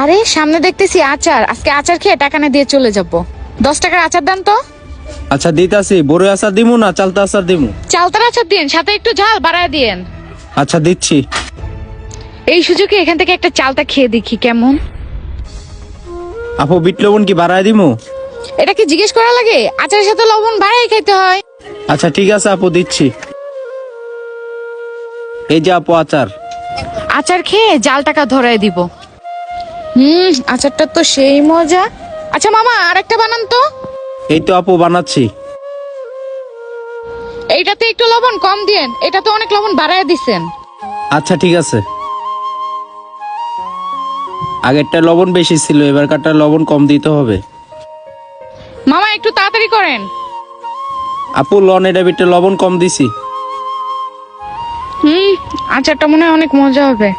আরে সামনে দেখতেছি আচার, আজকে আচার খেয়ে টাকা না দিয়ে চলে যাব। 10 টাকার আচার দেন তো। আচ্ছা দিতাছি, বড় আচার দিমু না চালতা আচার দিমু? চালতার আচার দিন, সাথে একটু ঝাল বাড়ায় দিয়েন। আচ্ছা দিচ্ছি। এই সুযোগে এখান থেকে একটা চালতা খেয়ে দেখি কেমন। আপু বিট লবণ কি বাড়ায় দিমু? এটা কি জিজ্ঞেস করা লাগে? আচারের সাথে লবণ বাড়াই খাইতে হয়। আচ্ছা ঠিক আছে আপু, দিচ্ছি। এই যে আপু আচার। আচার খেয়ে জাল টাকা ধরায় দিব। আচারটা তো সেই মজা। আচ্ছা মামা আরেকটা বানান তো। এই তো আপু বানাচ্ছি। এইটাতে একটু লবণ কম দিয়েন, এটা তো অনেক লবণ বাড়ায় দিছেন। আচ্ছা ঠিক আছে। আগেরটা লবণ বেশি ছিল, এবারকারটা লবণ কম দিতে হবে। মামা একটু তাড়াতাড়ি করেন। আপু লন, এটা বিটে লবণ কম দিছি। আচারটা মনে হয় অনেক মজা হবে।